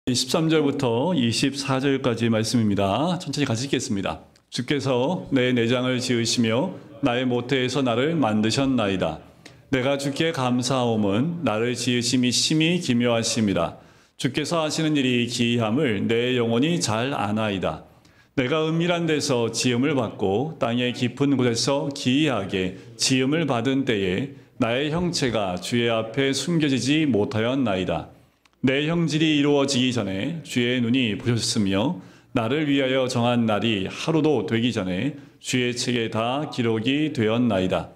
13절부터 24절까지 말씀입니다. 천천히 같이 읽겠습니다. 주께서 내 내장을 지으시며 나의 모태에서 나를 만드셨나이다. 내가 주께 감사하옴은 나를 지으심이 심히 기묘하심이라. 주께서 하시는 일이 기이함을 내 영혼이 잘 아나이다. 내가 은밀한 데서 지음을 받고 땅의 깊은 곳에서 기이하게 지음을 받은 때에 나의 형체가 주의 앞에 숨겨지지 못하였나이다. 내 형질이 이루어지기 전에 주의 눈이 보셨으며 나를 위하여 정한 날이 하루도 되기 전에 주의 책에 다 기록이 되었나이다.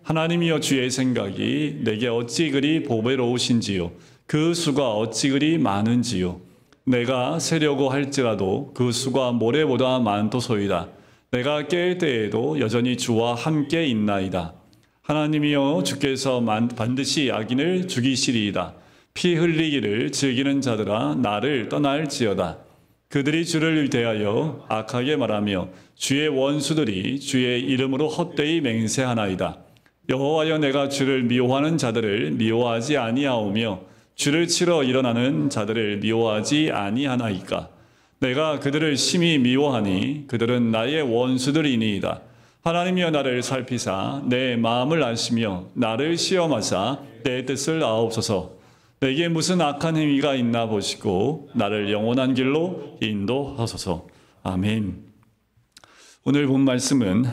하나님이여, 주의 생각이 내게 어찌 그리 보배로우신지요, 그 수가 어찌 그리 많은지요. 내가 세려고 할지라도 그 수가 모래보다 많도소이다. 내가 깰 때에도 여전히 주와 함께 있나이다. 하나님이여, 주께서 반드시 악인을 죽이시리이다. 피 흘리기를 즐기는 자들아, 나를 떠날지어다. 그들이 주를 대하여 악하게 말하며 주의 원수들이 주의 이름으로 헛되이 맹세하나이다. 여호와여, 내가 주를 미워하는 자들을 미워하지 아니하오며 주를 치러 일어나는 자들을 미워하지 아니하나이까. 내가 그들을 심히 미워하니 그들은 나의 원수들이니이다. 하나님이여, 나를 살피사 내 마음을 아시며 나를 시험하사 내 뜻을 아옵소서. 내게 무슨 악한 행위가 있나 보시고 나를 영원한 길로 인도하소서. 아멘. 오늘 본 말씀은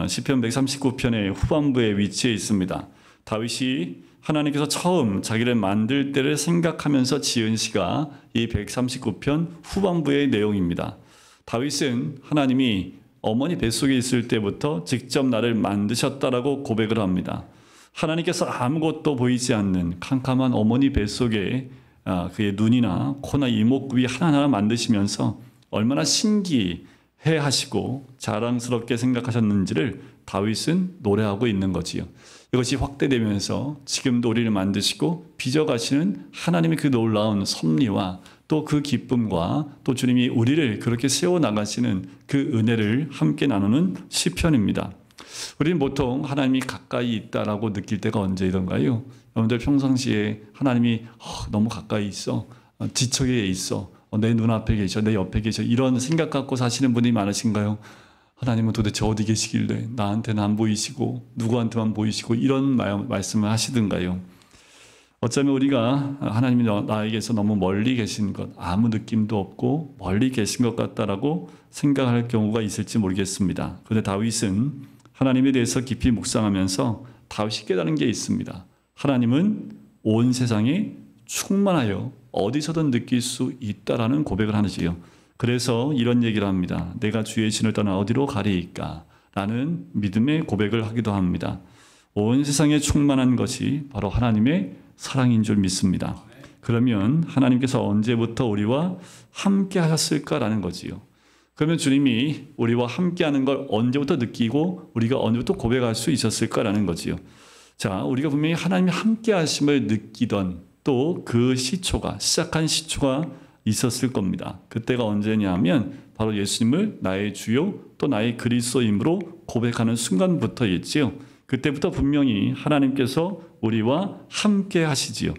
시편 139편의 후반부에 위치해 있습니다. 다윗이 하나님께서 처음 자기를 만들 때를 생각하면서 지은 시가 이 139편 후반부의 내용입니다. 다윗은 하나님이 어머니 뱃속에 있을 때부터 직접 나를 만드셨다라고 고백을 합니다. 하나님께서 아무것도 보이지 않는 캄캄한 어머니 뱃속에 그의 눈이나 코나 이목구비 하나하나 만드시면서 얼마나 신기해 하시고 자랑스럽게 생각하셨는지를 다윗은 노래하고 있는 거지요. 이것이 확대되면서 지금도 우리를 만드시고 빚어가시는 하나님의 그 놀라운 섭리와 또 그 기쁨과 또 주님이 우리를 그렇게 세워나가시는 그 은혜를 함께 나누는 시편입니다. 우리는 보통 하나님이 가까이 있다라고 느낄 때가 언제이던가요? 여러분들 평상시에 하나님이 너무 가까이 있어, 지척에 있어, 내 눈앞에 계셔, 내 옆에 계셔, 이런 생각 갖고 사시는 분이 많으신가요? 하나님은 도대체 어디 계시길래 나한테는 안 보이시고 누구한테만 보이시고 이런 말씀을 하시던가요? 어쩌면 우리가 하나님이 나에게서 너무 멀리 계신 것, 아무 느낌도 없고 멀리 계신 것 같다라고 생각할 경우가 있을지 모르겠습니다. 그런데 다윗은 하나님에 대해서 깊이 묵상하면서 다윗이 깨달은 게 있습니다. 하나님은 온 세상에 충만하여 어디서든 느낄 수 있다라는 고백을 하지요. 그래서 이런 얘기를 합니다. 내가 주의 신을 떠나 어디로 가리이까? 라는 믿음의 고백을 하기도 합니다. 온 세상에 충만한 것이 바로 하나님의 사랑인 줄 믿습니다. 그러면 하나님께서 언제부터 우리와 함께 하셨을까라는 거지요. 그러면 주님이 우리와 함께하는 걸 언제부터 느끼고 우리가 언제부터 고백할 수 있었을까라는 거지요. 자, 우리가 분명히 하나님이 함께하심을 느끼던 또 그 시초가, 시작한 시초가 있었을 겁니다. 그때가 언제냐 하면 바로 예수님을 나의 주요 또 나의 그리스도임으로 고백하는 순간부터였지요. 그때부터 분명히 하나님께서 우리와 함께 하시지요.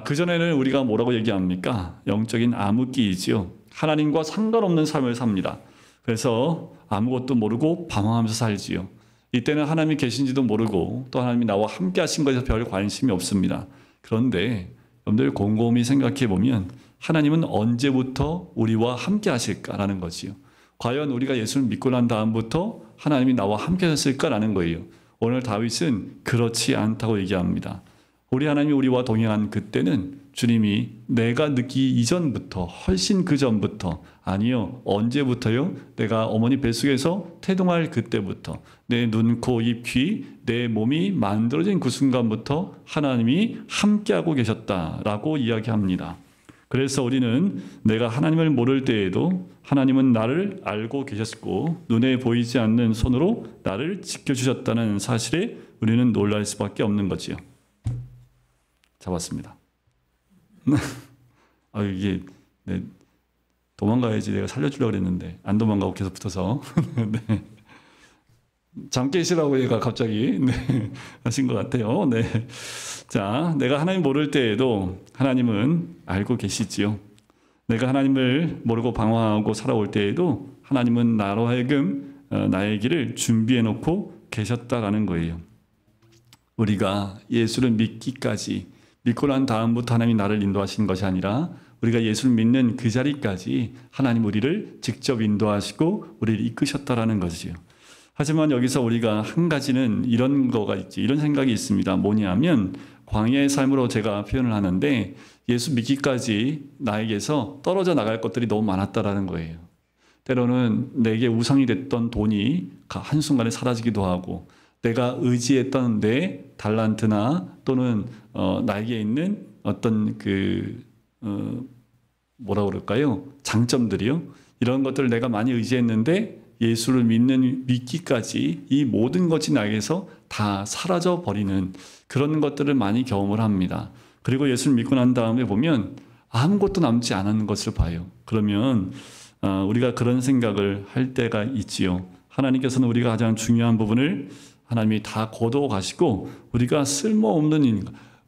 그전에는 우리가 뭐라고 얘기합니까? 영적인 암흑기이지요. 하나님과 상관없는 삶을 삽니다. 그래서 아무것도 모르고 방황하면서 살지요. 이때는 하나님이 계신지도 모르고 또 하나님이 나와 함께 하신 것에 별 관심이 없습니다. 그런데 여러분들 곰곰이 생각해 보면 하나님은 언제부터 우리와 함께 하실까라는 거지요. 과연 우리가 예수를 믿고 난 다음부터 하나님이 나와 함께 하셨을까라는 거예요. 오늘 다윗은 그렇지 않다고 얘기합니다. 우리 하나님이 우리와 동행한 그때는 주님이 내가 느끼기 이전부터, 훨씬 그 전부터, 아니요, 언제부터요? 내가 어머니 뱃속에서 태동할 그때부터, 내 눈, 코, 입, 귀, 내 몸이 만들어진 그 순간부터 하나님이 함께하고 계셨다라고 이야기합니다. 그래서 우리는 내가 하나님을 모를 때에도 하나님은 나를 알고 계셨고 눈에 보이지 않는 손으로 나를 지켜주셨다는 사실에 우리는 놀랄 수밖에 없는 거지요. 잡았습니다. 이게 도망가야지 내가 살려주려고 그랬는데 안 도망가고 계속 붙어서 네. 잠 깨시라고 얘가 갑자기 하신 것 같아요. 네. 자, 내가 하나님 모를 때에도 하나님은 알고 계시지요. 내가 하나님을 모르고 방황하고 살아올 때에도 하나님은 나로 하여금 나의 길을 준비해 놓고 계셨다라는 거예요. 우리가 예수를 믿기까지, 믿고 난 다음부터 하나님이 나를 인도하시는 것이 아니라 우리가 예수를 믿는 그 자리까지 하나님 우리를 직접 인도하시고 우리를 이끄셨다라는 것이죠. 하지만 여기서 우리가 한 가지는 이런 거가 있지, 이런 생각이 있습니다. 뭐냐면 광야의 삶으로 제가 표현을 하는데 예수 믿기까지 나에게서 떨어져 나갈 것들이 너무 많았다라는 거예요. 때로는 내게 우상이 됐던 돈이 한순간에 사라지기도 하고, 내가 의지했던 내 달란트나 또는 나에게 있는 어떤 뭐라 그럴까요? 장점들이요. 이런 것들을 내가 많이 의지했는데 예수를 믿기까지 이 모든 것이 나에게서 다 사라져 버리는 그런 것들을 많이 경험을 합니다. 그리고 예수를 믿고 난 다음에 보면 아무것도 남지 않은 것을 봐요. 그러면 우리가 그런 생각을 할 때가 있지요. 하나님께서는 우리가 가장 중요한 부분을 하나님이 다 거두어 가시고 우리가 쓸모없는 일,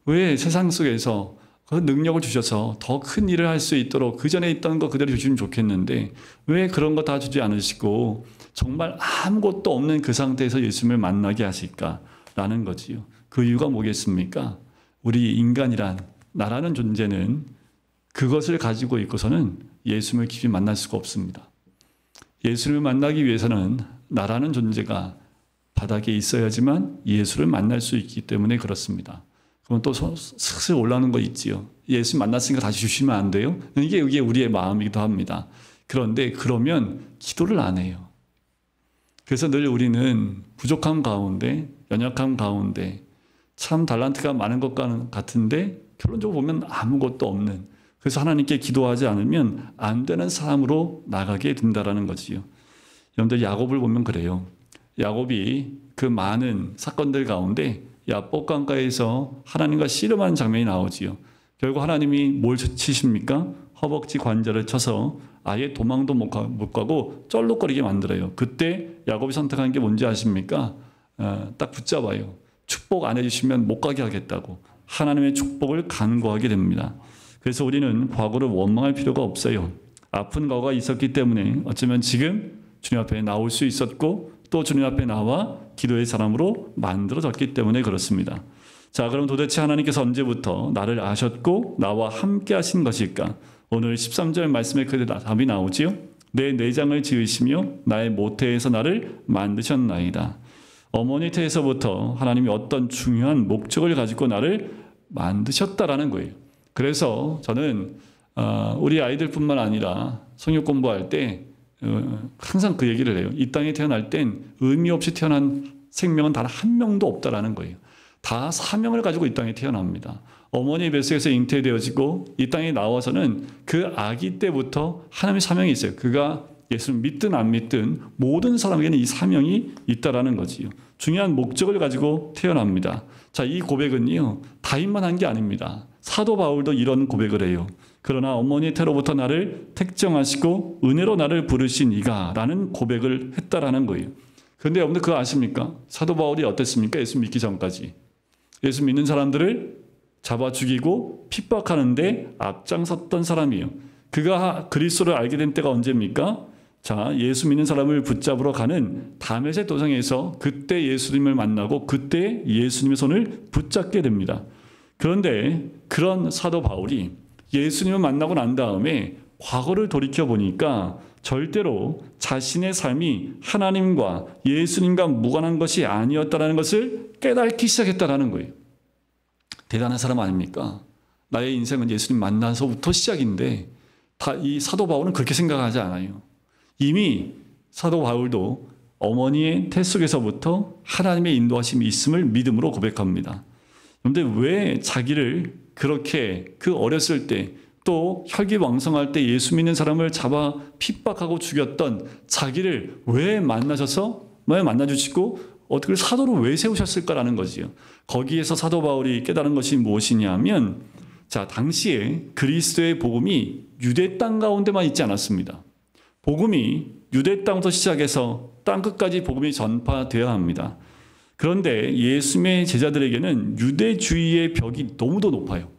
왜 세상 속에서 그 능력을 주셔서 더 큰 일을 할 수 있도록 그 전에 있던 거 그대로 주시면 좋겠는데 왜 그런 거 다 주지 않으시고 정말 아무것도 없는 그 상태에서 예수님을 만나게 하실까라는 거지요. 그 이유가 뭐겠습니까? 우리 인간이란, 나라는 존재는 그것을 가지고 있고서는 예수님을 깊이 만날 수가 없습니다. 예수님을 만나기 위해서는 나라는 존재가 바닥에 있어야지만 예수를 만날 수 있기 때문에 그렇습니다. 그럼 또 슬슬 올라오는 거 있지요. 예수 만났으니까 다시 주시면 안 돼요? 이게 우리의 마음이기도 합니다. 그런데 그러면 기도를 안 해요. 그래서 늘 우리는 부족함 가운데, 연약함 가운데 참 달란트가 많은 것 같은데 결론적으로 보면 아무것도 없는, 그래서 하나님께 기도하지 않으면 안 되는 사람으로 나가게 된다라는 거지요. 여러분들 야곱을 보면 그래요. 야곱이 그 많은 사건들 가운데 야복강가에서 하나님과 씨름하는 장면이 나오지요. 결국 하나님이 뭘 치십니까? 허벅지 관절을 쳐서 아예 도망도 못 가고 쩔룩거리게 만들어요. 그때 야곱이 선택한 게 뭔지 아십니까? 딱 붙잡아요. 축복 안 해주시면 못 가게 하겠다고. 하나님의 축복을 간구하게 됩니다. 그래서 우리는 과거를 원망할 필요가 없어요. 아픈 과거가 있었기 때문에 어쩌면 지금 주님 앞에 나올 수 있었고 또 주님 앞에 나와 기도의 사람으로 만들어졌기 때문에 그렇습니다. 자, 그럼 도대체 하나님께서 언제부터 나를 아셨고 나와 함께 하신 것일까? 오늘 13절 말씀에 그 답이 나오지요. 내 내장을 지으시며 나의 모태에서 나를 만드셨나이다. 어머니 태에서부터 하나님이 어떤 중요한 목적을 가지고 나를 만드셨다라는 거예요. 그래서 저는 우리 아이들뿐만 아니라 성역 공부할 때 항상 그 얘기를 해요. 이 땅에 태어날 땐 의미 없이 태어난 생명은 단 한 명도 없다라는 거예요. 다 사명을 가지고 이 땅에 태어납니다. 어머니 뱃속에서 잉태되어지고 이 땅에 나와서는 그 아기 때부터 하나님의 사명이 있어요. 그가 예수를 믿든 안 믿든 모든 사람에게는 이 사명이 있다라는 거지요. 중요한 목적을 가지고 태어납니다. 자, 이 고백은요, 다윗만 한 게 아닙니다. 사도 바울도 이런 고백을 해요. 그러나 어머니 태로부터 나를 택정하시고 은혜로 나를 부르신 이가 라는 고백을 했다라는 거예요. 그런데 여러분들 그거 아십니까? 사도 바울이 어땠습니까? 예수 믿기 전까지. 예수 믿는 사람들을 잡아 죽이고 핍박하는데 앞장섰던 사람이에요. 그가 그리스도를 알게 된 때가 언제입니까? 자, 예수 믿는 사람을 붙잡으러 가는 다메섹 도상에서 그때 예수님을 만나고 그때 예수님의 손을 붙잡게 됩니다. 그런데 그런 사도 바울이 예수님을 만나고 난 다음에 과거를 돌이켜 보니까 절대로 자신의 삶이 하나님과 예수님과 무관한 것이 아니었다는 것을 깨닫기 시작했다는 거예요. 대단한 사람 아닙니까? 나의 인생은 예수님 만나서부터 시작인데 이 사도 바울은 그렇게 생각하지 않아요. 이미 사도 바울도 어머니의 태 속에서부터 하나님의 인도하심이 있음을 믿음으로 고백합니다. 그런데 왜 자기를 그렇게 그 어렸을 때 또 혈기왕성할 때 예수 믿는 사람을 잡아 핍박하고 죽였던 자기를 왜 만나주시고 어떻게 사도로 왜 세우셨을까라는 거지요. 거기에서 사도 바울이 깨달은 것이 무엇이냐면, 자, 당시에 그리스도의 복음이 유대 땅 가운데만 있지 않았습니다. 복음이 유대 땅부터 시작해서 땅 끝까지 복음이 전파되어야 합니다. 그런데 예수님의 제자들에게는 유대주의의 벽이 너무도 높아요.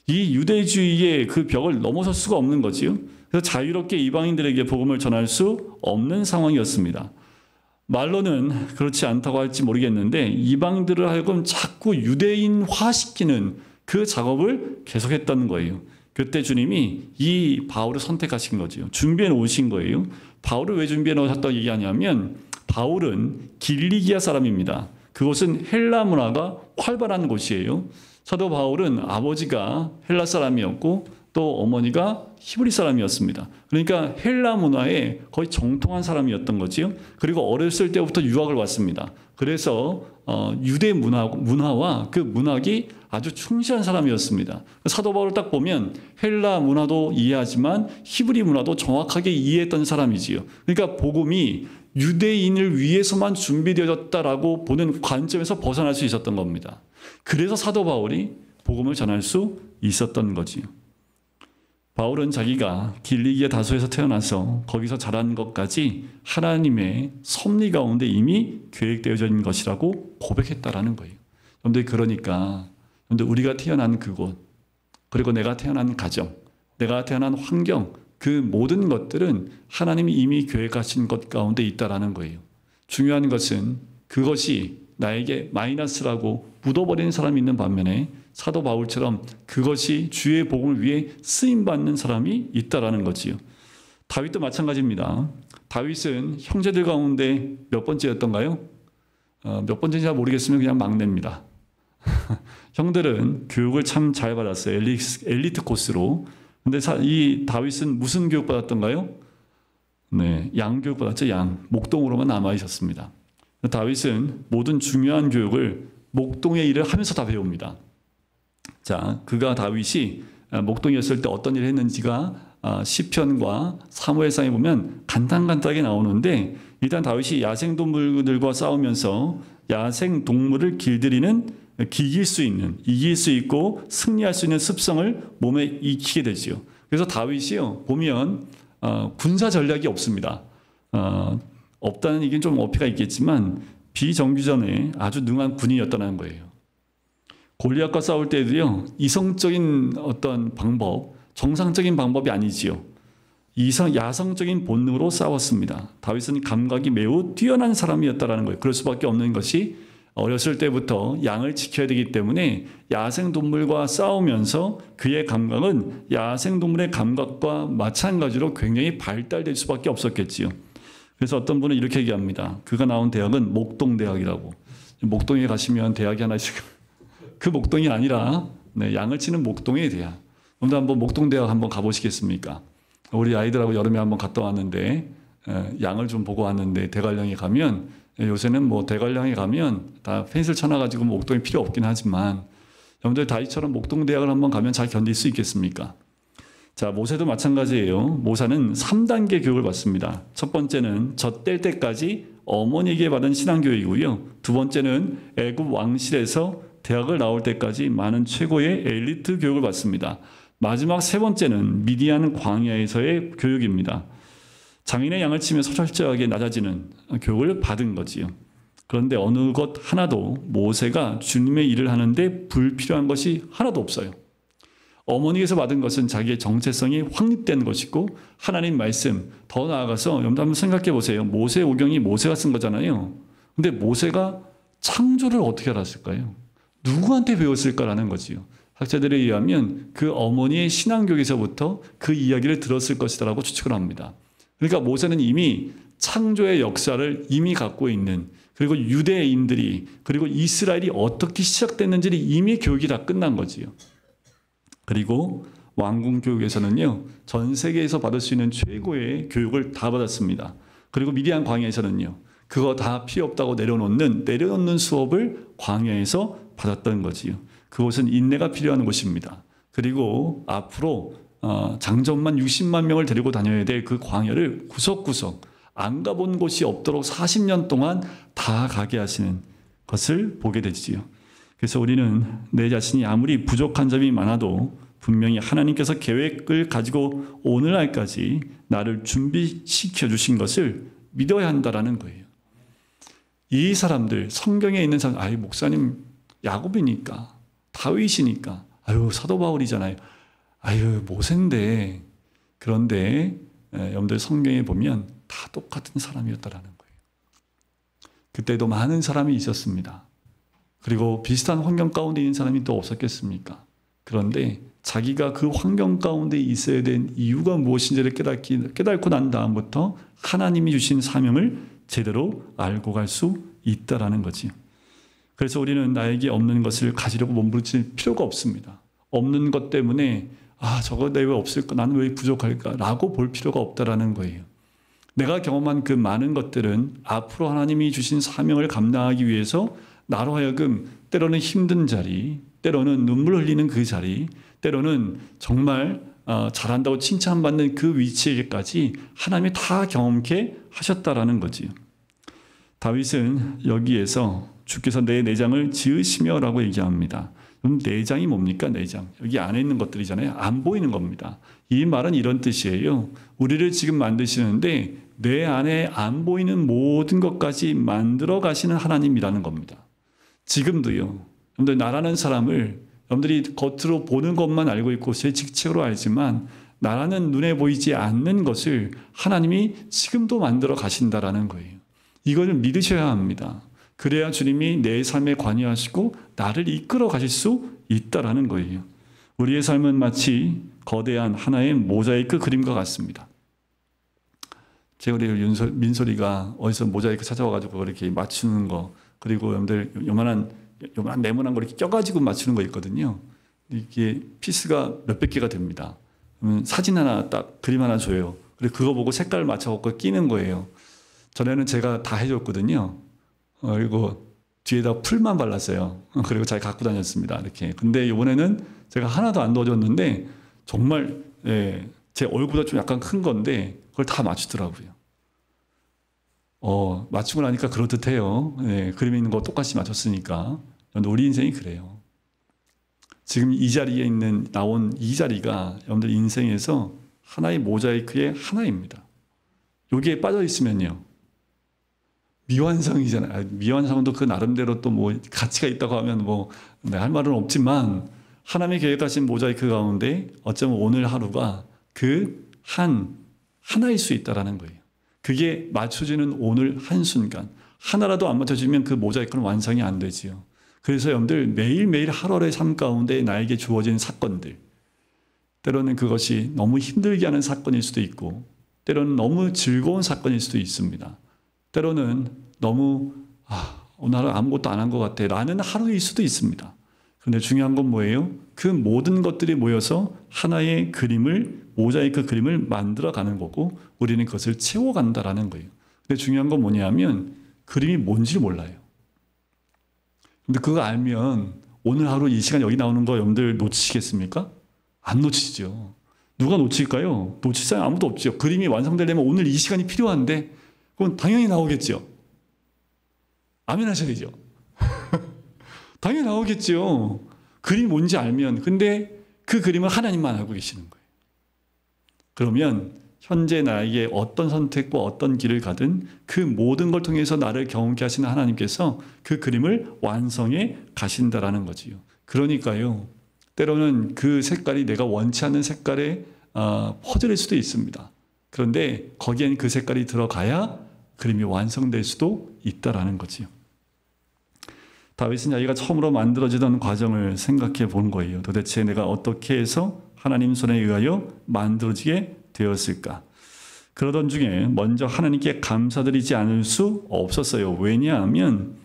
이 유대주의의 그 벽을 넘어설 수가 없는 거지요. 그래서 자유롭게 이방인들에게 복음을 전할 수 없는 상황이었습니다. 말로는 그렇지 않다고 할지 모르겠는데 이방인들을 하여금 자꾸 유대인화시키는 그 작업을 계속했다는 거예요. 그때 주님이 이 바울을 선택하신 거죠. 준비해 놓으신 거예요. 바울을 왜 준비해 놓으셨다고 얘기하냐면 바울은 길리기아 사람입니다. 그곳은 헬라 문화가 활발한 곳이에요. 사도 바울은 아버지가 헬라 사람이었고 또 어머니가 히브리 사람이었습니다. 그러니까 헬라 문화에 거의 정통한 사람이었던 거지요. 그리고 어렸을 때부터 유학을 왔습니다. 그래서 유대 문화와 그 문학이 아주 충실한 사람이었습니다. 사도 바울을 딱 보면 헬라 문화도 이해하지만 히브리 문화도 정확하게 이해했던 사람이지요. 그러니까 복음이 유대인을 위해서만 준비되어졌다라고 보는 관점에서 벗어날 수 있었던 겁니다. 그래서 사도 바울이 복음을 전할 수 있었던 거지요. 바울은 자기가 길리기아 다소에서 태어나서 거기서 자란 것까지 하나님의 섭리 가운데 이미 계획되어져 있는 것이라고 고백했다라는 거예요. 여러분들 그러니까 여러분들 우리가 태어난 그곳, 그리고 내가 태어난 가정, 내가 태어난 환경, 그 모든 것들은 하나님이 이미 계획하신 것 가운데 있다라는 거예요. 중요한 것은 그것이 나에게 마이너스라고 묻어버리는 사람이 있는 반면에 사도 바울처럼 그것이 주의 복음을 위해 쓰임받는 사람이 있다라는 거지요. 다윗도 마찬가지입니다. 다윗은 형제들 가운데 몇 번째였던가요? 몇 번째인지 잘 모르겠으면 그냥 막내입니다. 형들은 교육을 참 잘 받았어요. 엘리트 코스로. 근데 이 다윗은 무슨 교육 받았던가요? 네, 양 교육 받았죠. 양. 목동으로만 남아 있었습니다. 다윗은 모든 중요한 교육을 목동의 일을 하면서 다 배웁니다. 자, 다윗이 목동이었을 때 어떤 일을 했는지가 시편과 사무엘상에 보면 간단하게 나오는데 일단 다윗이 야생동물들과 싸우면서 야생동물을 이길 수 있고 승리할 수 있는 습성을 몸에 익히게 되지요. 그래서 다윗이요 보면 군사 전략이 없습니다. 없다는 얘기는 좀 어폐가 있겠지만 비정규전에 아주 능한 군인이었다는 거예요. 골리앗과 싸울 때도요 이성적인 어떤 방법, 정상적인 방법이 아니지요. 야성적인 본능으로 싸웠습니다. 다윗은 감각이 매우 뛰어난 사람이었다는 거예요. 그럴 수밖에 없는 것이 어렸을 때부터 양을 지켜야 되기 때문에 야생동물과 싸우면서 그의 감각은 야생동물의 감각과 마찬가지로 굉장히 발달될 수밖에 없었겠지요. 그래서 어떤 분은 이렇게 얘기합니다. 그가 나온 대학은 목동대학이라고. 목동에 가시면 대학이 하나 있어요. 그 목동이 아니라 양을 치는 목동의 대학. 오늘 한번 목동대학 한번 가보시겠습니까? 우리 아이들하고 여름에 한번 갔다 왔는데 양을 좀 보고 왔는데 대관령에 가면 요새는 뭐 대관령에 가면 다 펜스를 쳐놔가지고 목동이 필요 없긴 하지만 여러분들 다윗처럼 목동대학을 한번 가면 잘 견딜 수 있겠습니까? 자, 모세도 마찬가지예요. 모세는 3단계 교육을 받습니다. 첫 번째는 젖될 때까지 어머니에게 받은 신앙교육이고요. 두 번째는 애굽 왕실에서 대학을 나올 때까지 많은 최고의 엘리트 교육을 받습니다. 마지막 세 번째는 미디안 광야에서의 교육입니다. 장인의 양을 치면서 철저하게 낮아지는 교육을 받은 거지요. 그런데 어느 것 하나도 모세가 주님의 일을 하는데 불필요한 것이 하나도 없어요. 어머니에서 받은 것은 자기의 정체성이 확립된 것이고 하나님 말씀, 더 나아가서 여러분 한번 생각해 보세요. 모세오경이 모세가 쓴 거잖아요. 근데 모세가 창조를 어떻게 알았을까요? 누구한테 배웠을까라는 거지요. 학자들에 의하면 그 어머니의 신앙교육에서부터 그 이야기를 들었을 것이라고 추측을 합니다. 그러니까 모세는 이미 창조의 역사를 이미 갖고 있는, 그리고 유대인들이, 그리고 이스라엘이 어떻게 시작됐는지를 이미 교육이 다 끝난 거지요. 그리고 왕궁교육에서는요, 전 세계에서 받을 수 있는 최고의 교육을 다 받았습니다. 그리고 미디안 광야에서는요, 그거 다 필요 없다고 내려놓는 수업을 광야에서 받았던 거지요. 그곳은 인내가 필요한 곳입니다. 그리고 앞으로 장정만 60만 명을 데리고 다녀야 될 그 광야를 구석구석 안 가본 곳이 없도록 40년 동안 다 가게 하시는 것을 보게 되지요. 그래서 우리는 내 자신이 아무리 부족한 점이 많아도 분명히 하나님께서 계획을 가지고 오늘날까지 나를 준비시켜 주신 것을 믿어야 한다라는 거예요. 이 사람들, 성경에 있는 사람, 목사님 야곱이니까, 다윗이니까, 아유, 사도 바울이잖아요. 아유, 모세인데. 그런데 여러분들 성경에 보면 다 똑같은 사람이었다라는 거예요. 그때도 많은 사람이 있었습니다. 그리고 비슷한 환경 가운데 있는 사람이 또 없었겠습니까? 그런데 자기가 그 환경 가운데 있어야 된 이유가 무엇인지를 깨닫고 난 다음부터 하나님이 주신 사명을 제대로 알고 갈 수 있다라는 거지요. 그래서 우리는 나에게 없는 것을 가지려고 몸부림칠 필요가 없습니다. 없는 것 때문에 저거 내 왜 없을까? 나는 왜 부족할까? 라고 볼 필요가 없다라는 거예요. 내가 경험한 그 많은 것들은 앞으로 하나님이 주신 사명을 감당하기 위해서 나로 하여금 때로는 힘든 자리, 때로는 눈물 흘리는 그 자리, 때로는 정말 잘한다고 칭찬받는 그 위치에까지 하나님이 다 경험케 하셨다라는 거지요. 다윗은 여기에서 주께서 내 내장을 지으시며 라고 얘기합니다. 그럼 내장이 뭡니까? 내장. 여기 안에 있는 것들이잖아요. 안 보이는 겁니다. 이 말은 이런 뜻이에요. 우리를 지금 만드시는데 내 안에 안 보이는 모든 것까지 만들어 가시는 하나님이라는 겁니다. 지금도요. 여러분들 나라는 사람을 여러분들이 겉으로 보는 것만 알고 있고 제 직책으로 알지만 나라는 눈에 보이지 않는 것을 하나님이 지금도 만들어 가신다라는 거예요. 이걸 믿으셔야 합니다. 그래야 주님이 내 삶에 관여하시고 나를 이끌어 가실 수 있다라는 거예요. 우리의 삶은 마치 거대한 하나의 모자이크 그림과 같습니다. 제가 우리 민소리가 어디서 모자이크 찾아와가지고 이렇게 맞추는 거, 그리고 여러분들 요만한 네모난 거 이렇게 껴가지고 맞추는 거 있거든요. 이게 피스가 몇백 개가 됩니다. 그러면 사진 하나 딱 그림 하나 줘요. 그리고 그거 보고 색깔을 맞춰갖고 끼는 거예요. 전에는 제가 다 해줬거든요. 그리고 뒤에다 풀만 발랐어요. 그리고 잘 갖고 다녔습니다. 이렇게. 근데 이번에는 제가 하나도 안 넣어줬는데 정말 제 얼굴보다 좀 약간 큰 건데 그걸 다 맞추더라고요. 맞추고 나니까 그럴듯해요. 그림에 있는 거 똑같이 맞췄으니까. 우리 인생이 그래요. 지금 이 자리에 나온 이 자리가 여러분들 인생에서 하나의 모자이크의 하나입니다. 여기에 빠져 있으면요. 미완성이잖아요. 미완성도 그 나름대로 또 뭐 가치가 있다고 하면 할 말은 없지만 하나님의 계획하신 모자이크 가운데 어쩌면 오늘 하루가 그 하나일 수 있다라는 거예요. 그게 맞춰지는 오늘 한순간. 하나라도 안 맞춰지면 그 모자이크는 완성이 안 되지요. 그래서 여러분들 매일매일 하루의 삶 가운데 나에게 주어진 사건들. 때로는 그것이 너무 힘들게 하는 사건일 수도 있고 때로는 너무 즐거운 사건일 수도 있습니다. 때로는 너무 오늘 하루 아무것도 안 한 것 같아 라는 하루일 수도 있습니다. 그런데 중요한 건 뭐예요? 그 모든 것들이 모여서 하나의 그림을, 모자이크 그림을 만들어가는 거고 우리는 그것을 채워간다라는 거예요. 근데 중요한 건 뭐냐면 그림이 뭔지를 몰라요. 근데 그거 알면 오늘 하루 이 시간 여기 나오는 거 여러분들 놓치시겠습니까? 안 놓치죠. 누가 놓칠까요? 놓칠 사람이 아무도 없죠. 그림이 완성되려면 오늘 이 시간이 필요한데 그건 당연히 나오겠죠. 아멘 하셔야죠. 당연히 나오겠죠. 그림이 뭔지 알면. 근데 그 그림을 하나님만 알고 계시는 거예요. 그러면 현재 나에게 어떤 선택과 어떤 길을 가든 그 모든 걸 통해서 나를 경험케 하시는 하나님께서 그 그림을 완성해 가신다라는 거지요. 그러니까요. 때로는 그 색깔이 내가 원치 않는 색깔에 퍼질 수도 있습니다. 그런데 거기엔 그 색깔이 들어가야 그림이 완성될 수도 있다라는 거지요. 다윗은 자기가 처음으로 만들어지던 과정을 생각해 본 거예요. 도대체 내가 어떻게 해서 하나님 손에 의하여 만들어지게 되었을까? 그러던 중에 먼저 하나님께 감사드리지 않을 수 없었어요. 왜냐하면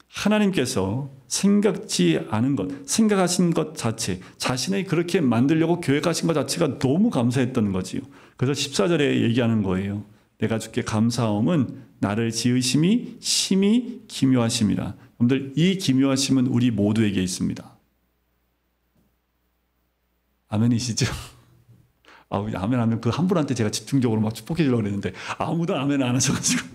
하나님께서 생각지 않은 것, 생각하신 것 자체, 자신의 그렇게 만들려고 계획하신 것 자체가 너무 감사했던 거지요. 그래서 14절에 얘기하는 거예요. 내가 주께 감사함은 나를 지으심이 심히 기묘하심이라. 여러분들 이 기묘하심은 우리 모두에게 있습니다. 아멘이시죠? 아멘 하면 그 한 분한테 제가 집중적으로 막 축복해 주려고 그랬는데 아무도 아멘 안 하셔가지고.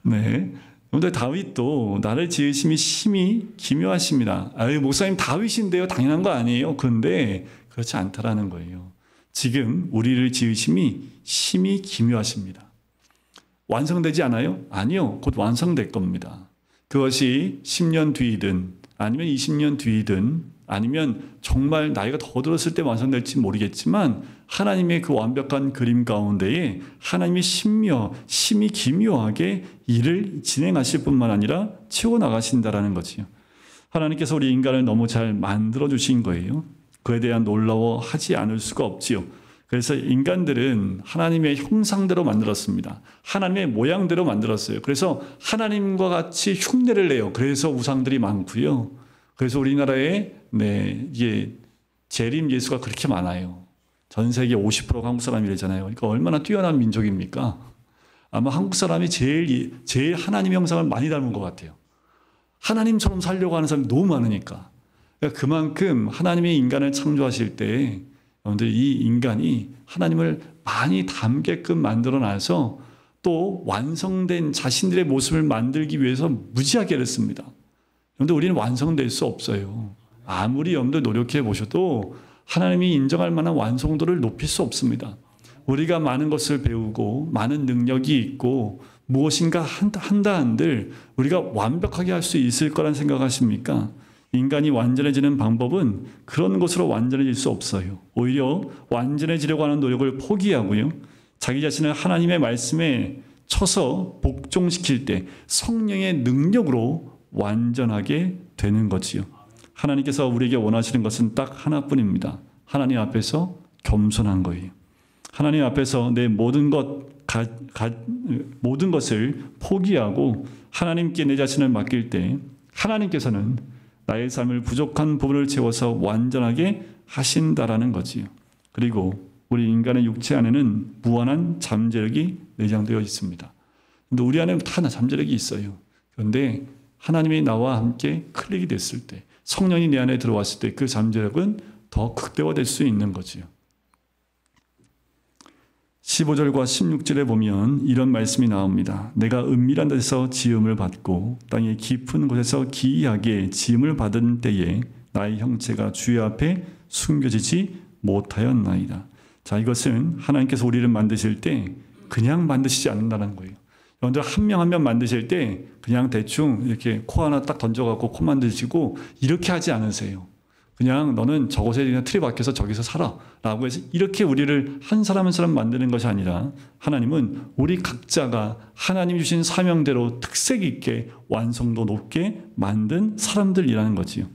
네. 그런데 다윗도 나를 지으심이 심히 기묘하십니다. 목사님 다윗인데요. 당연한 거 아니에요. 그런데 그렇지 않다라는 거예요. 지금 우리를 지으심이 심히 기묘하십니다. 완성되지 않아요? 아니요. 곧 완성될 겁니다. 그것이 10년 뒤이든 아니면 20년 뒤이든 아니면 정말 나이가 더 들었을 때 완성될지 모르겠지만 하나님의 그 완벽한 그림 가운데에 하나님이 심히 기묘하게 일을 진행하실 뿐만 아니라 채워나가신다라는 거지요. 하나님께서 우리 인간을 너무 잘 만들어 주신 거예요. 그에 대한 놀라워하지 않을 수가 없지요. 그래서 인간들은 하나님의 형상대로 만들었습니다. 하나님의 모양대로 만들었어요. 그래서 하나님과 같이 흉내를 내요. 그래서 우상들이 많고요. 그래서 우리나라에 이게 재림 예수가 그렇게 많아요. 전 세계 50%가 한국 사람이래잖아요. 그러니까 얼마나 뛰어난 민족입니까? 아마 한국 사람이 제일 하나님 형상을 많이 닮은 것 같아요. 하나님처럼 살려고 하는 사람이 너무 많으니까. 그러니까 그만큼 하나님이 인간을 창조하실 때 여러분들 이 인간이 하나님을 많이 닮게끔 만들어놔서 또 완성된 자신들의 모습을 만들기 위해서 무지하게 애를 씁니다. 여러분들 우리는 완성될 수 없어요. 아무리 여러분들 노력해 보셔도 하나님이 인정할 만한 완성도를 높일 수 없습니다. 우리가 많은 것을 배우고 많은 능력이 있고 무엇인가 한다 한들 우리가 완벽하게 할 수 있을 거란 생각하십니까? 인간이 완전해지는 방법은 그런 것으로 완전해질 수 없어요. 오히려 완전해지려고 하는 노력을 포기하고요. 자기 자신을 하나님의 말씀에 쳐서 복종시킬 때 성령의 능력으로 완전하게 되는 거지요. 하나님께서 우리에게 원하시는 것은 딱 하나뿐입니다. 하나님 앞에서 겸손한 거예요. 하나님 앞에서 내 모든 것을 포기하고 하나님께 내 자신을 맡길 때 하나님께서는 나의 삶을 부족한 부분을 채워서 완전하게 하신다라는 거지요. 그리고 우리 인간의 육체 안에는 무한한 잠재력이 내장되어 있습니다. 근데 우리 안에 다 잠재력이 있어요. 그런데 하나님이 나와 함께 클릭이 됐을 때, 성령이 내 안에 들어왔을 때 그 잠재력은 더 극대화될 수 있는 거지요. 15절과 16절에 보면 이런 말씀이 나옵니다. 내가 은밀한 데서 지음을 받고 땅의 깊은 곳에서 기이하게 지음을 받은 때에 나의 형체가 주의 앞에 숨겨지지 못하였나이다. 자, 이것은 하나님께서 우리를 만드실 때 그냥 만드시지 않는다는 거예요. 여러분들 한 명 한 명 만드실 때 그냥 대충 이렇게 코 하나 딱 던져갖고 코 만드시고 이렇게 하지 않으세요. 그냥 너는 저곳에 그냥 틀에 박혀서 저기서 살아 라고 해서 이렇게 우리를 한 사람 한 사람 만드는 것이 아니라 하나님은 우리 각자가 하나님이 주신 사명대로 특색 있게 완성도 높게 만든 사람들이라는 거지요.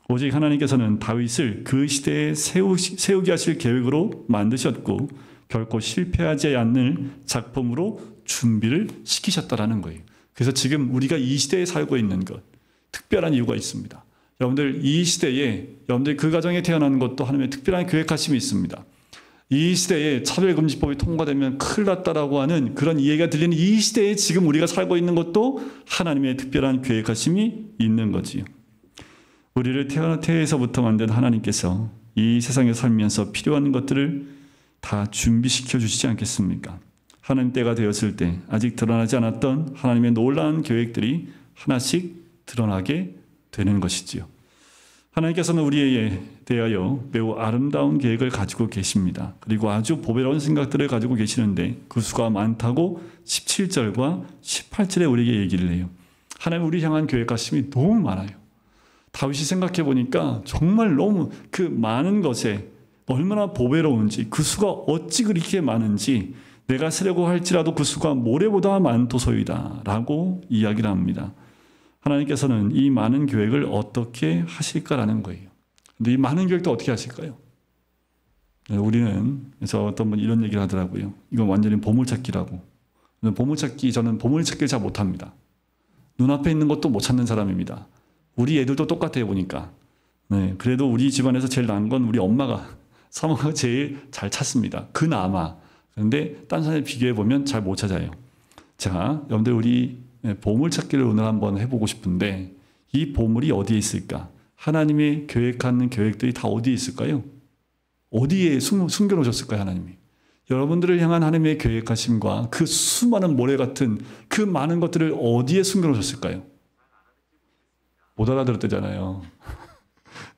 오직 하나님께서는 다윗을 그 시대에 세우게 하실 계획으로 만드셨고 결코 실패하지 않는 작품으로 준비를 시키셨다라는 거예요. 그래서 지금 우리가 이 시대에 살고 있는 것 특별한 이유가 있습니다. 여러분들 이 시대에 여러분들 그 가정에 태어난 것도 하나님의 특별한 계획하심이 있습니다. 이 시대에 차별금지법이 통과되면 큰일 났다라고 하는 그런 이야기가 들리는 이 시대에 지금 우리가 살고 있는 것도 하나님의 특별한 계획하심이 있는 거지요. 우리를 태에서부터 만든 하나님께서 이 세상에 살면서 필요한 것들을 다 준비시켜 주시지 않겠습니까? 하나님 때가 되었을 때 아직 드러나지 않았던 하나님의 놀라운 계획들이 하나씩 드러나게 되는 것이지요. 하나님께서는 우리에 대하여 매우 아름다운 계획을 가지고 계십니다. 그리고 아주 보배로운 생각들을 가지고 계시는데 그 수가 많다고 17절과 18절에 우리에게 얘기를 해요. 하나님 우리 향한 계획하심이 너무 많아요. 다윗이 생각해 보니까 정말 너무 그 많은 것에 얼마나 보배로운지 그 수가 어찌 그렇게 많은지 내가 세려고 할지라도 그 수가 모래보다 많도소이다 라고 이야기를 합니다. 하나님께서는 이 많은 계획을 어떻게 하실까라는 거예요. 근데 이 많은 계획도 어떻게 하실까요? 우리는 그래서 어떤 분 이런 얘기를 하더라고요. 이건 완전히 보물찾기라고. 저는 보물찾기를 잘 못합니다. 눈앞에 있는 것도 못 찾는 사람입니다. 우리 애들도 똑같아요 보니까. 네, 그래도 우리 집안에서 제일 나은 건 우리 엄마가 사모가 제일 잘 찾습니다. 그나마. 그런데 딴 사람에 비교해 보면 잘 못 찾아요. 자, 여러분들 우리 보물찾기를 오늘 한번 해보고 싶은데 이 보물이 어디에 있을까? 하나님의 계획하는 계획들이 다 어디에 있을까요? 어디에 숨겨놓으셨을까요? 하나님이. 여러분들을 향한 하나님의 계획하심과 그 수많은 모래 같은 그 많은 것들을 어디에 숨겨놓으셨을까요? 못 알아들었대잖아요.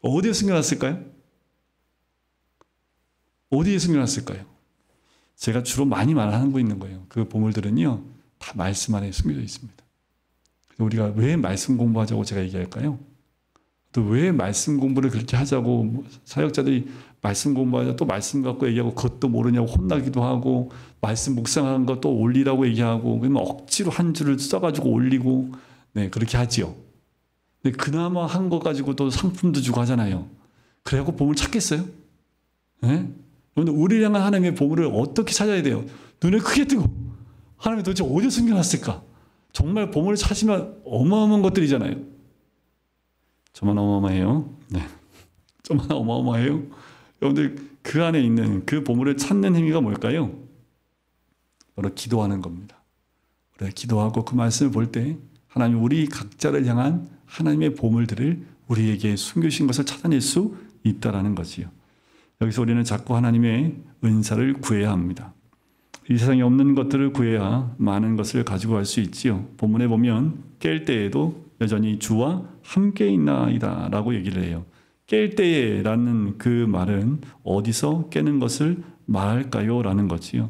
어디에 숨겨놨을까요? 어디에 숨겨놨을까요? 제가 주로 많이 말하고 있는 거예요. 그 보물들은요. 다 말씀 안에 숨겨져 있습니다. 우리가 왜 말씀 공부하자고 제가 얘기할까요? 또 왜 말씀 공부를 그렇게 하자고 뭐 사역자들이 말씀 공부하자 또 말씀 갖고 얘기하고 그것도 모르냐고 혼나기도 하고 말씀 묵상한 거 또 올리라고 얘기하고 그러면 억지로 한 줄을 써가지고 올리고 네 그렇게 하지요. 근데 그나마 한 거 가지고 또 상품도 주고 하잖아요. 그래갖고 보물 찾겠어요? 네? 그런데 우리를 향한 하나님의 보물을 어떻게 찾아야 돼요? 눈을 크게 뜨고 하나님이 도대체 어디에 숨겨놨을까? 정말 보물을 찾으면 어마어마한 것들이잖아요. 저만 어마어마해요. 네. 저만 어마어마해요. 여러분들 그 안에 있는 그 보물을 찾는 행위가 뭘까요? 바로 기도하는 겁니다. 우리가 기도하고 그 말씀을 볼 때 하나님 우리 각자를 향한 하나님의 보물들을 우리에게 숨겨주신 것을 찾아낼 수 있다라는 거지요. 여기서 우리는 자꾸 하나님의 은사를 구해야 합니다. 이 세상에 없는 것들을 구해야 많은 것을 가지고 갈 수 있지요. 본문에 보면 깰 때에도 여전히 주와 함께 있나이다 라고 얘기를 해요. 깰 때에 라는 그 말은 어디서 깨는 것을 말할까요? 라는 거지요.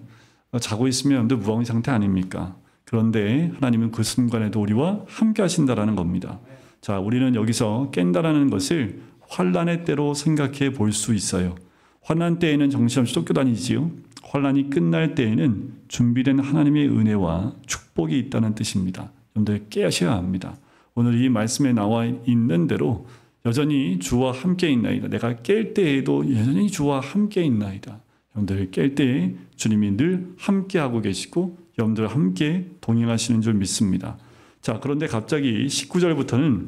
자고 있으면 무방비 상태 아닙니까? 그런데 하나님은 그 순간에도 우리와 함께 하신다라는 겁니다. 자, 우리는 여기서 깬다라는 것을 환난의 때로 생각해 볼 수 있어요. 환난 때에는 정신없이 쫓겨다니지요. 환난이 끝날 때에는 준비된 하나님의 은혜와 축복이 있다는 뜻입니다. 여러분들 깨셔야 합니다. 오늘 이 말씀에 나와 있는 대로 여전히 주와 함께 있나이다. 내가 깰 때에도 여전히 주와 함께 있나이다. 여러분들 깰 때에 주님이 늘 함께하고 계시고 여러분들 함께 동행하시는 줄 믿습니다. 자, 그런데 갑자기 19절부터는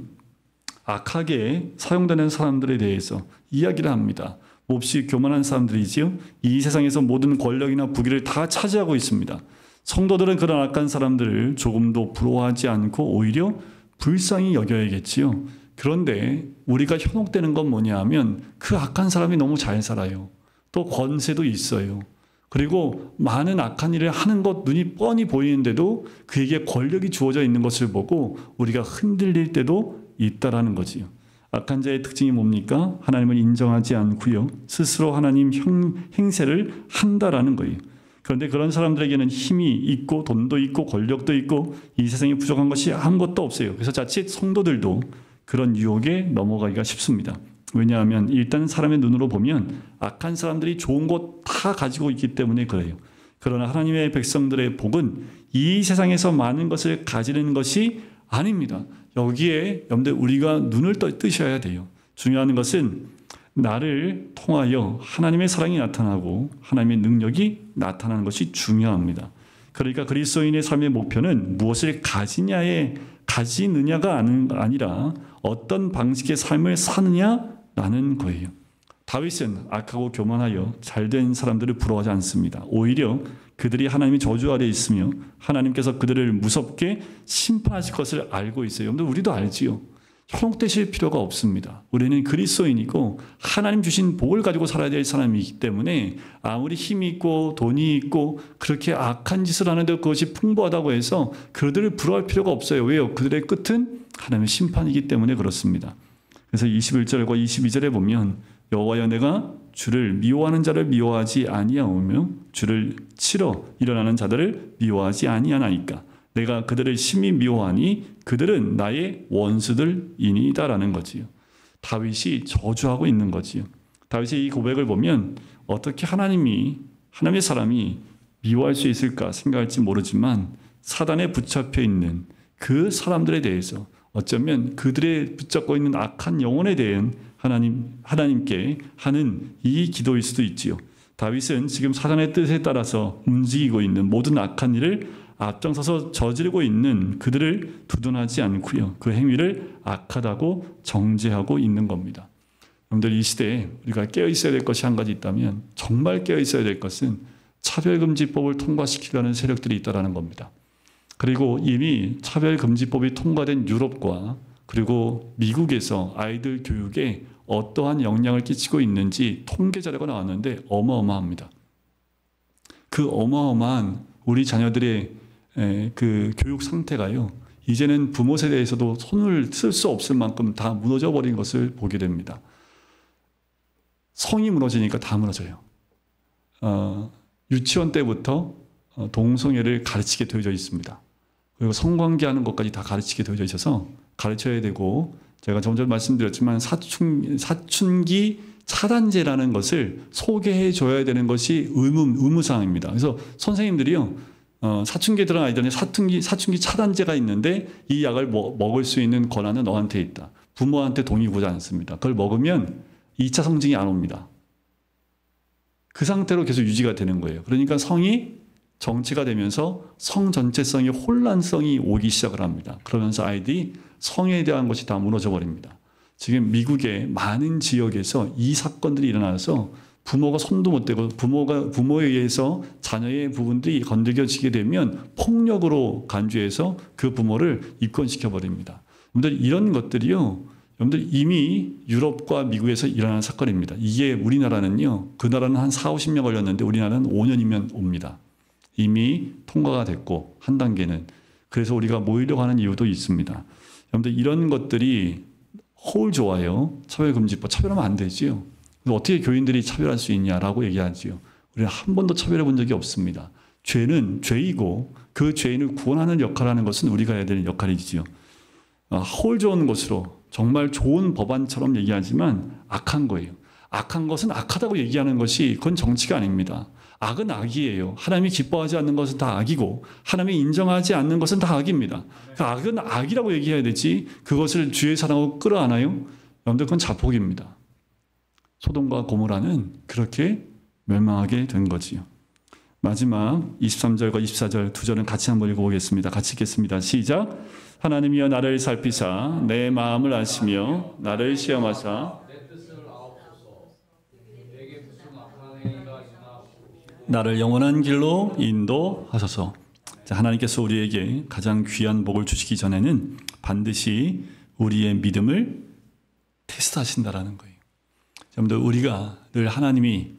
악하게 사용되는 사람들에 대해서 이야기를 합니다. 몹시 교만한 사람들이지요. 이 세상에서 모든 권력이나 부귀를 다 차지하고 있습니다. 성도들은 그런 악한 사람들을 조금도 부러워하지 않고 오히려 불쌍히 여겨야겠지요. 그런데 우리가 현혹되는 건 뭐냐 하면 그 악한 사람이 너무 잘 살아요. 또 권세도 있어요. 그리고 많은 악한 일을 하는 것 눈이 뻔히 보이는데도 그에게 권력이 주어져 있는 것을 보고 우리가 흔들릴 때도 있다라는 거지요. 악한 자의 특징이 뭡니까? 하나님을 인정하지 않고요. 스스로 하나님 행세를 한다라는 거예요. 그런데 그런 사람들에게는 힘이 있고 돈도 있고 권력도 있고 이 세상에 부족한 것이 아무것도 없어요. 그래서 자칫 성도들도 그런 유혹에 넘어가기가 쉽습니다. 왜냐하면 일단 사람의 눈으로 보면 악한 사람들이 좋은 것 다 가지고 있기 때문에 그래요. 그러나 하나님의 백성들의 복은 이 세상에서 많은 것을 가지는 것이 아닙니다. 여기에 여러분들 우리가 눈을 뜨셔야 돼요. 중요한 것은 나를 통하여 하나님의 사랑이 나타나고 하나님의 능력이 나타나는 것이 중요합니다. 그러니까 그리스도인의 삶의 목표는 무엇을 가지느냐가 아니라 어떤 방식의 삶을 사느냐라는 거예요. 다윗은 악하고 교만하여 잘된 사람들을 부러워하지 않습니다. 오히려 그들이 하나님의 저주 아래에 있으며 하나님께서 그들을 무섭게 심판하실 것을 알고 있어요. 여러분들 우리도 알지요. 현혹되실 필요가 없습니다. 우리는 그리스도인이고 하나님 주신 복을 가지고 살아야 될 사람이기 때문에 아무리 힘이 있고 돈이 있고 그렇게 악한 짓을 하는데 그것이 풍부하다고 해서 그들을 부러워할 필요가 없어요. 왜요? 그들의 끝은 하나님의 심판이기 때문에 그렇습니다. 그래서 21절과 22절에 보면 여호와여 내가 주를 미워하는 자를 미워하지 아니하오며 주를 치러 일어나는 자들을 미워하지 아니하나이까 내가 그들을 심히 미워하니 그들은 나의 원수들이니이다라는 거지요. 다윗이 저주하고 있는 거지요. 다윗의 이 고백을 보면 어떻게 하나님의 사람이 미워할 수 있을까 생각할지 모르지만 사단에 붙잡혀 있는 그 사람들에 대해서 어쩌면 그들의 붙잡고 있는 악한 영혼에 대한 하나님께 하는 이 기도일 수도 있지요. 다윗은 지금 사단의 뜻에 따라서 움직이고 있는 모든 악한 일을 앞장서서 저지르고 있는 그들을 두둔하지 않고요. 그 행위를 악하다고 정죄하고 있는 겁니다. 여러분들 이 시대에 우리가 깨어 있어야 될 것이 한 가지 있다면 정말 깨어 있어야 될 것은 차별금지법을 통과시키려는 세력들이 있다는 겁니다. 그리고 이미 차별금지법이 통과된 유럽과 그리고 미국에서 아이들 교육에 어떠한 영향을 끼치고 있는지 통계 자료가 나왔는데 어마어마합니다. 그 어마어마한 우리 자녀들의 그 교육 상태가요. 이제는 부모 세대에서도 손을 쓸 수 없을 만큼 다 무너져 버린 것을 보게 됩니다. 성이 무너지니까 다 무너져요. 유치원 때부터 동성애를 가르치게 되어져 있습니다. 그리고 성관계하는 것까지 다 가르치게 되어져 있어서 가르쳐야 되고 제가 좀 전에 말씀드렸지만 사춘기 차단제라는 것을 소개해 줘야 되는 것이 의무사항입니다. 그래서 선생님들이요, 사춘기에 들어간 아이들은 사춘기 차단제가 있는데 이 약을 먹을 수 있는 권한은 너한테 있다. 부모한테 동의구지 않습니다. 그걸 먹으면 2차 성징이 안 옵니다. 그 상태로 계속 유지가 되는 거예요. 그러니까 성이 정체가 되면서 성 전체성의 혼란성이 오기 시작을 합니다. 그러면서 아이들이 성에 대한 것이 다 무너져 버립니다. 지금 미국의 많은 지역에서 이 사건들이 일어나서 부모가 손도 못 대고 부모에 의해서 자녀의 부분들이 건드려지게 되면 폭력으로 간주해서 그 부모를 입건시켜 버립니다. 여러분들 이런 것들이요, 여러분들 이미 유럽과 미국에서 일어나는 사건입니다. 이게 우리나라는요, 그 나라는 한 4, 50년 걸렸는데 우리나라는 5년이면 옵니다. 이미 통과가 됐고 한 단계는. 그래서 우리가 모이려고 하는 이유도 있습니다. 여러분들 이런 것들이 허울 좋아요. 차별금지법. 차별하면 안 되지요. 어떻게 교인들이 차별할 수 있냐라고 얘기하지요. 우리는 한 번도 차별해 본 적이 없습니다. 죄는 죄이고 그 죄인을 구원하는 역할을 하는 것은 우리가 해야 되는 역할이지요. 허울 좋은 것으로 정말 좋은 법안처럼 얘기하지만 악한 거예요. 악한 것은 악하다고 얘기하는 것이 그건 정치가 아닙니다. 악은 악이에요. 하나님이 기뻐하지 않는 것은 다 악이고 하나님이 인정하지 않는 것은 다 악입니다. 그 악은 악이라고 얘기해야 되지 그것을 주의 사랑으로 끌어안아요? 여러분들 그건 자폭입니다. 소돔과 고모라는 그렇게 멸망하게 된 거지요. 마지막 23절과 24절 두 절은 같이 한번 읽어보겠습니다. 같이 읽겠습니다. 시작. 하나님이여 나를 살피사 내 마음을 아시며 나를 시험하사 나를 영원한 길로 인도하소서. 하나님께서 우리에게 가장 귀한 복을 주시기 전에는 반드시 우리의 믿음을 테스트하신다라는 거예요. 여러분들 우리가 늘 하나님이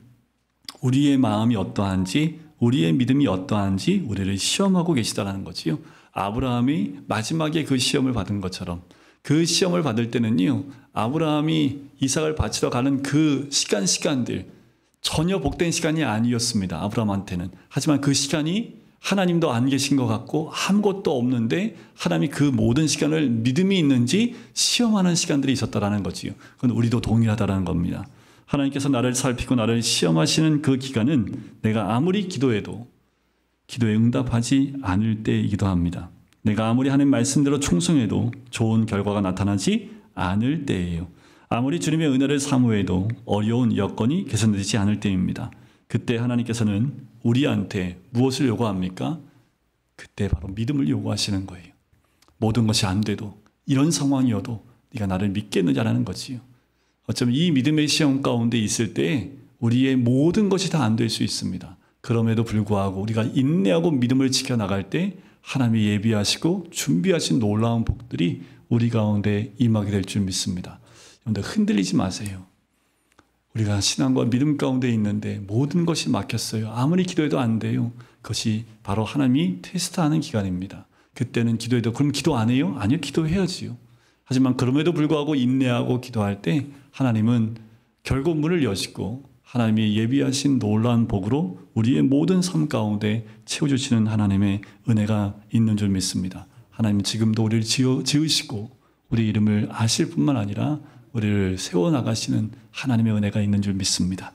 우리의 마음이 어떠한지 우리의 믿음이 어떠한지 우리를 시험하고 계시다라는 거지요. 아브라함이 마지막에 그 시험을 받은 것처럼 그 시험을 받을 때는요, 아브라함이 이삭을 바치러 가는 그 시간들 전혀 복된 시간이 아니었습니다. 아브라함한테는. 하지만 그 시간이 하나님도 안 계신 것 같고 아무것도 없는데 하나님이 그 모든 시간을 믿음이 있는지 시험하는 시간들이 있었다라는 거지요. 그건 우리도 동일하다라는 겁니다. 하나님께서 나를 살피고 나를 시험하시는 그 기간은 내가 아무리 기도해도 기도에 응답하지 않을 때이기도 합니다. 내가 아무리 하나님 말씀대로 충성해도 좋은 결과가 나타나지 않을 때예요. 아무리 주님의 은혜를 사모해도 어려운 여건이 개선되지 않을 때입니다. 그때 하나님께서는 우리한테 무엇을 요구합니까? 그때 바로 믿음을 요구하시는 거예요. 모든 것이 안 돼도 이런 상황이어도 네가 나를 믿겠느냐라는 거지요. 어쩌면 이 믿음의 시험 가운데 있을 때 우리의 모든 것이 다 안 될 수 있습니다. 그럼에도 불구하고 우리가 인내하고 믿음을 지켜나갈 때 하나님이 예비하시고 준비하신 놀라운 복들이 우리 가운데 임하게 될 줄 믿습니다. 여러분들 흔들리지 마세요. 우리가 신앙과 믿음 가운데 있는데 모든 것이 막혔어요. 아무리 기도해도 안 돼요. 그것이 바로 하나님이 테스트하는 기간입니다. 그때는 기도해도 그럼 기도 안 해요? 아니요, 기도해야지요. 하지만 그럼에도 불구하고 인내하고 기도할 때 하나님은 결국 문을 여시고 하나님이 예비하신 놀라운 복으로 우리의 모든 삶 가운데 채워주시는 하나님의 은혜가 있는 줄 믿습니다. 하나님은 지금도 우리를 지으시고 우리 이름을 아실 뿐만 아니라 우리를 세워나가시는 하나님의 은혜가 있는 줄 믿습니다.